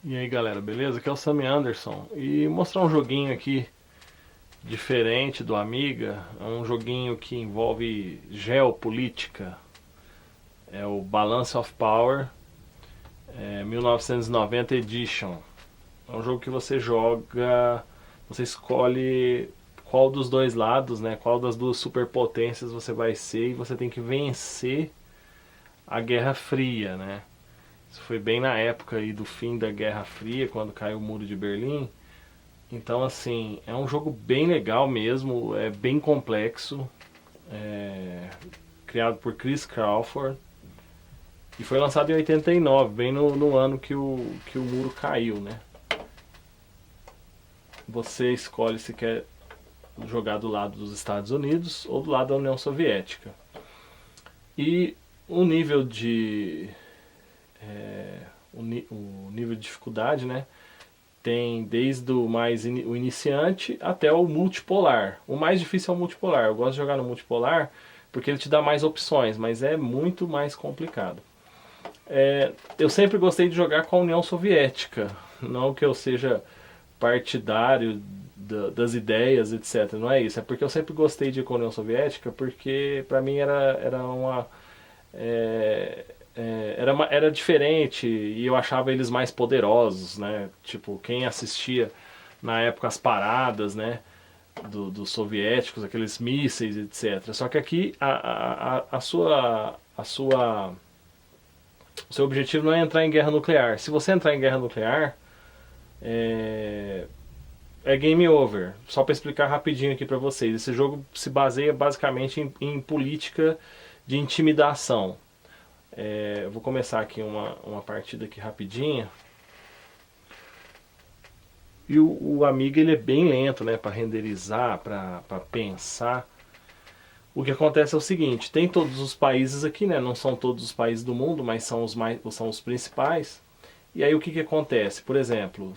E aí galera, beleza? Aqui é o Sammy Anderson e mostrar um joguinho aqui diferente do Amiga. É um joguinho que envolve geopolítica. É o Balance of Power 1990 Edition. É um jogo que você joga, você escolhe qual dos dois lados, né? Qual das duas superpotências você vai ser e você tem que vencer a Guerra Fria, né? Isso foi bem na época aí do fim da Guerra Fria, quando caiu o Muro de Berlim. Então, assim, é um jogo bem legal mesmo, é bem complexo, é, criado por Chris Crawford e foi lançado em 89, bem no ano que o muro caiu, né? Você escolhe se quer jogar do lado dos Estados Unidos ou do lado da União Soviética. E o nível de o nível de dificuldade, né? Tem desde o iniciante até o multipolar. O mais difícil é o multipolar. Eu gosto de jogar no multipolar porque ele te dá mais opções, mas é muito mais complicado. Eu sempre gostei de jogar com a União Soviética. Não que eu seja partidário das ideias, etc. Não é isso. É porque eu sempre gostei de ir com a União Soviética porque para mim era uma era diferente e eu achava eles mais poderosos, né? Tipo, quem assistia na época as paradas, né? Dos soviéticos, aqueles mísseis, etc. Só que aqui o seu objetivo não é entrar em guerra nuclear. Se você entrar em guerra nuclear, é, é game over. Só para explicar rapidinho aqui para vocês, esse jogo se baseia basicamente em política de intimidação. Eu vou começar aqui uma partida aqui rapidinha. E o Amiga ele é bem lento, né, para renderizar, para pensar. O que acontece é o seguinte: tem todos os países aqui, né? Não são todos os países do mundo, mas são os principais. E aí o que acontece? Por exemplo,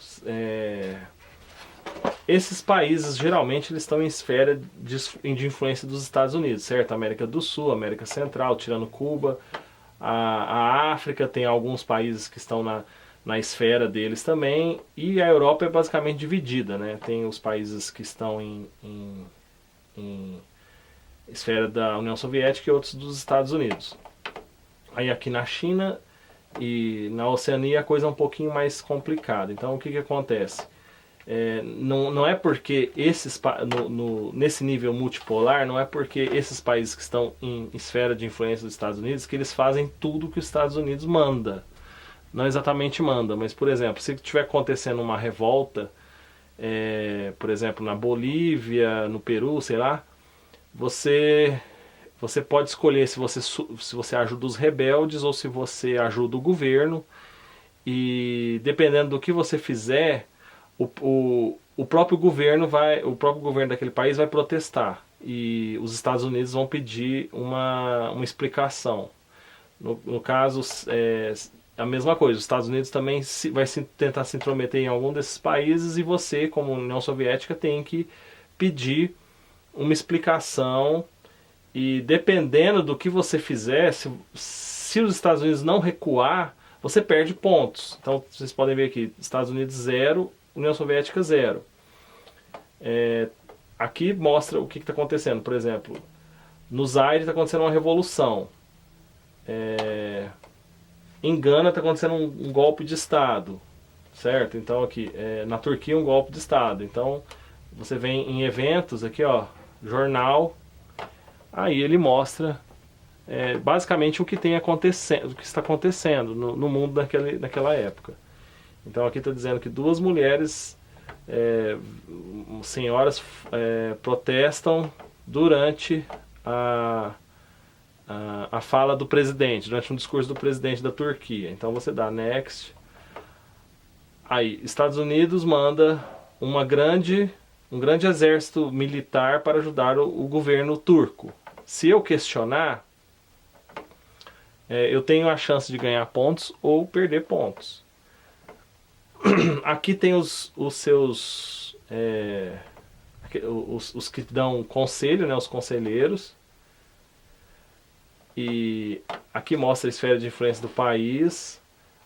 esses países geralmente eles estão em esfera de influência dos Estados Unidos, certo? América do Sul, América Central, tirando Cuba, a África tem alguns países que estão na esfera deles também, e a Europa é basicamente dividida, né? Tem os países que estão em esfera da União Soviética e outros dos Estados Unidos. Aí aqui na China e na Oceania a coisa é um pouquinho mais complicada. Então o que acontece? Não é porque nesse nível multipolar, não é porque esses países que estão em esfera de influência dos Estados Unidos que eles fazem tudo que os Estados Unidos manda. Não exatamente manda, mas por exemplo, se estiver acontecendo uma revolta, por exemplo, na Bolívia, no Peru, sei lá, você você pode escolher se você ajuda os rebeldes ou se você ajuda o governo. E dependendo do que você fizer, o próprio governo daquele país vai protestar e os Estados Unidos vão pedir uma explicação. No caso, a mesma coisa. Os Estados Unidos também vai tentar se intrometer em algum desses países e você, como União Soviética, tem que pedir uma explicação. E dependendo do que você fizer, se os Estados Unidos não recuar, você perde pontos. Então vocês podem ver aqui, Estados Unidos 0, União Soviética 0. Aqui mostra o que está acontecendo. Por exemplo, no Zaire está acontecendo uma revolução. Em Gana está acontecendo um golpe de Estado. Certo? Então aqui, na Turquia um golpe de Estado. Então você vem em eventos aqui, ó, jornal. Aí ele mostra basicamente o que tem acontecendo, o que está acontecendo no mundo naquela época. Então aqui está dizendo que duas mulheres, senhoras, protestam durante a fala do presidente, durante um discurso do presidente da Turquia. Então você dá next. Aí, Estados Unidos manda um grande exército militar para ajudar o governo turco. Se eu questionar, eu tenho a chance de ganhar pontos ou perder pontos. Aqui tem os seus os que dão conselho, né, os conselheiros. E aqui mostra a esfera de influência do país.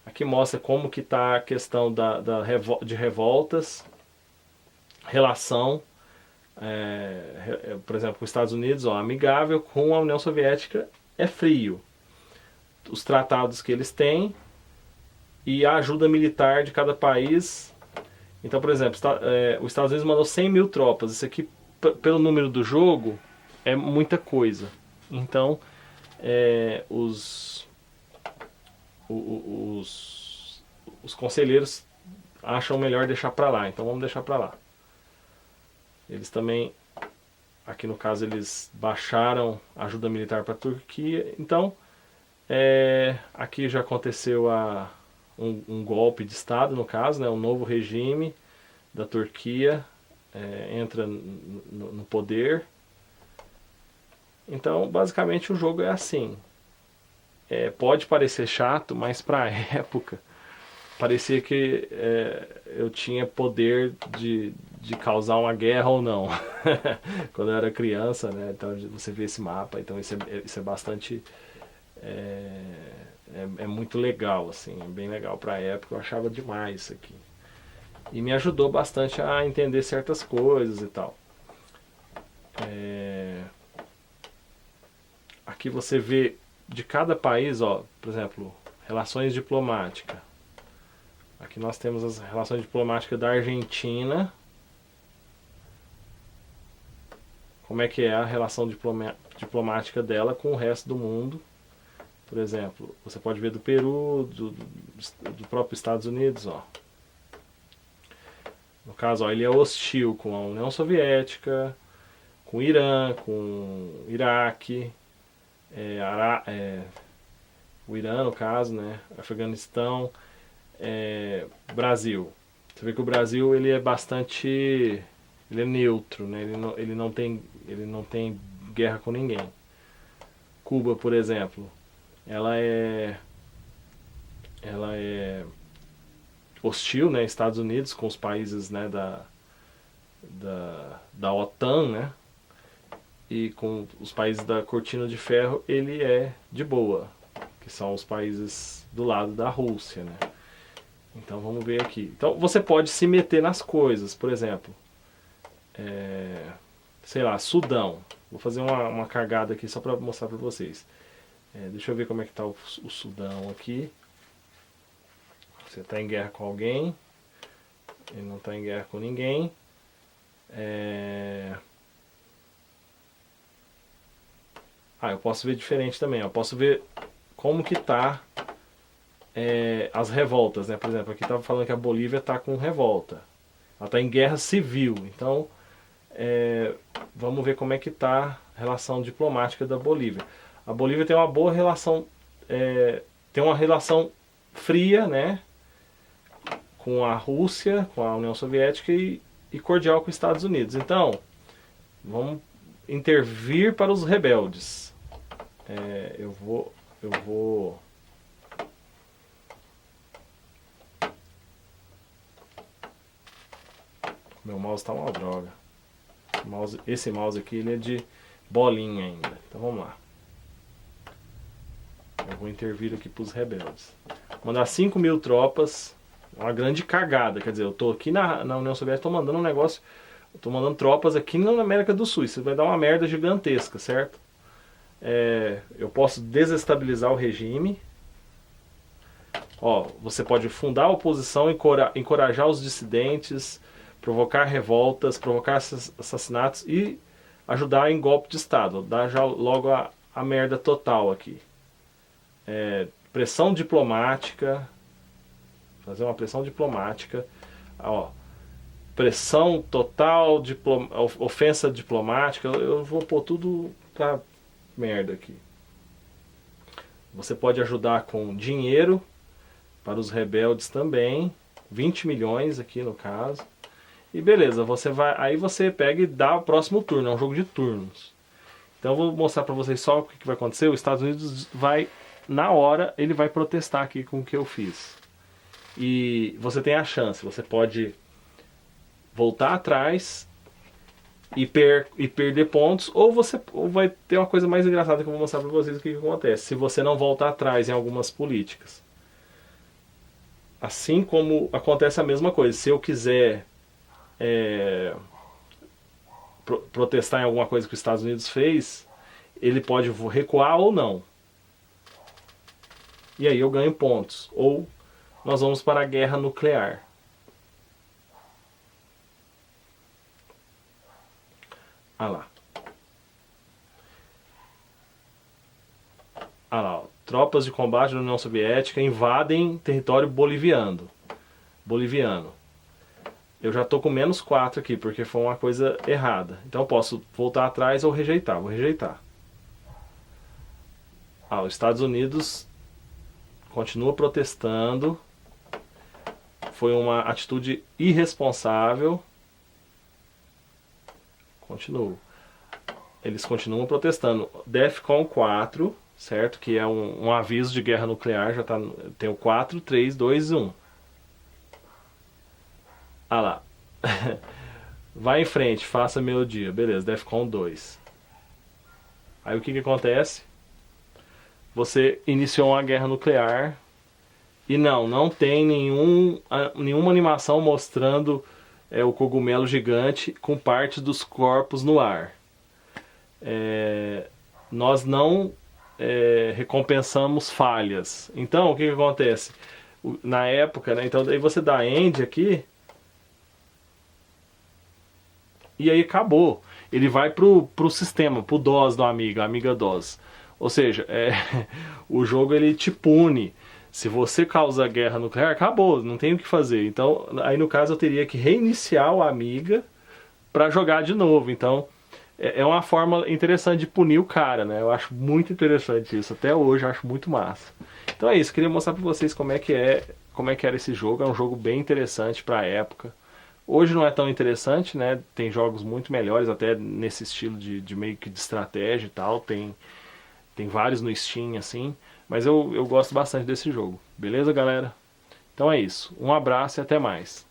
Aqui mostra como que está a questão de revoltas, relação, por exemplo, com os Estados Unidos, ó, amigável, com a União Soviética é frio. Os tratados que eles têm e a ajuda militar de cada país. Então, por exemplo, os Estados Unidos mandou 100 mil tropas. Isso aqui, pelo número do jogo, é muita coisa. Então, os conselheiros acham melhor deixar para lá. Então, vamos deixar para lá. Eles também, aqui no caso, eles baixaram a ajuda militar para a Turquia. Então, aqui já aconteceu um golpe de Estado, no caso, né, um novo regime da Turquia entra no poder. Então, basicamente, o jogo é assim. Pode parecer chato, mas para a época parecia que eu tinha poder de causar uma guerra ou não. Quando eu era criança, né? Então você vê esse mapa, então isso é bastante... É muito legal, assim, é bem legal para a época, eu achava demais isso aqui. E me ajudou bastante a entender certas coisas e tal. Aqui você vê de cada país, ó, por exemplo, relações diplomáticas. Aqui nós temos as relações diplomáticas da Argentina. Como é que é a relação diplomática dela com o resto do mundo. Por exemplo, você pode ver do Peru, do próprio Estados Unidos, ó. No caso, ó, ele é hostil com a União Soviética, com o Irã, com o Iraque, o Irã, no caso, né, Afeganistão, Brasil. Você vê que o Brasil ele é bastante, ele é neutro, né, ele não tem guerra com ninguém. Cuba, por exemplo, ela é hostil, né, Estados Unidos com os países, né, da OTAN, né, e com os países da Cortina de Ferro ele é de boa, que são os países do lado da Rússia, né. Então vamos ver aqui. Então você pode se meter nas coisas, por exemplo, sei lá, Sudão. Vou fazer uma cargada aqui só para mostrar para vocês. Deixa eu ver como é que está o Sudão aqui. Você está em guerra com alguém, ele não está em guerra com ninguém. Eu posso ver diferente também. Eu posso ver como que está as revoltas, né? Por exemplo, aqui estava falando que a Bolívia está com revolta. Ela está em guerra civil. Então, vamos ver como é que está a relação diplomática da Bolívia. A Bolívia tem uma boa relação, tem uma relação fria, né, com a Rússia, com a União Soviética e cordial com os Estados Unidos. Então, vamos intervir para os rebeldes. Eu vou meu mouse está uma droga. Esse mouse aqui ele é de bolinha ainda. Então vamos lá. Eu vou intervir aqui para os rebeldes. Mandar 5 mil tropas. Uma grande cagada. Quer dizer, eu estou aqui na União Soviética, estou mandando um negócio. Estou mandando tropas aqui na América do Sul. Isso vai dar uma merda gigantesca, certo? Eu posso desestabilizar o regime. Ó, você pode fundar a oposição, encorajar os dissidentes, provocar revoltas, provocar assassinatos e ajudar em golpe de Estado. Dar já logo a merda total aqui. Pressão diplomática. Fazer uma pressão diplomática. Ó, pressão total, ofensa diplomática. Eu vou pôr tudo pra merda aqui. Você pode ajudar com dinheiro para os rebeldes também. 20 milhões aqui no caso. E beleza, aí você pega e dá o próximo turno, é um jogo de turnos. Então eu vou mostrar para vocês só o que vai acontecer. Os Estados Unidos vai, na hora, ele vai protestar aqui com o que eu fiz. E você tem a chance, você pode voltar atrás e perder pontos, ou vai ter uma coisa mais engraçada que eu vou mostrar para vocês o que acontece, se você não voltar atrás em algumas políticas. Assim como acontece a mesma coisa, se eu quiser protestar em alguma coisa que os Estados Unidos fez, ele pode recuar ou não. E aí eu ganho pontos. Ou nós vamos para a guerra nuclear. Ah lá. Ah lá, ó. Tropas de combate da União Soviética invadem território boliviano. Eu já tô com -4 aqui, porque foi uma coisa errada. Então eu posso voltar atrás ou rejeitar. Vou rejeitar. Ah, os Estados Unidos continua protestando. Foi uma atitude irresponsável. Eles continuam protestando. DEFCON 4, certo? Que é um aviso de guerra nuclear. Já tá, tem o 4, 3, 2, 1. Ah lá. Vai em frente, faça melodia. Beleza, DEFCON 2. Aí o que acontece? Você iniciou uma guerra nuclear e não tem nenhuma animação mostrando o cogumelo gigante com parte dos corpos no ar. Nós não recompensamos falhas. Então, o que acontece? Na época, né, então daí você dá end aqui e aí acabou. Ele vai pro sistema, pro DOS do Amiga, Amiga DOS. Ou seja, o jogo ele te pune. Se você causa guerra nuclear, acabou, não tem o que fazer. Então, aí no caso eu teria que reiniciar o Amiga para jogar de novo. Então, é uma forma interessante de punir o cara, né? Eu acho muito interessante isso. Até hoje eu acho muito massa. Então é isso, queria mostrar para vocês como é que era esse jogo. É um jogo bem interessante para a época. Hoje não é tão interessante, né? Tem jogos muito melhores, até nesse estilo de meio que de estratégia e tal. Tem vários no Steam, assim. Mas eu gosto bastante desse jogo. Beleza, galera? Então é isso. Um abraço e até mais.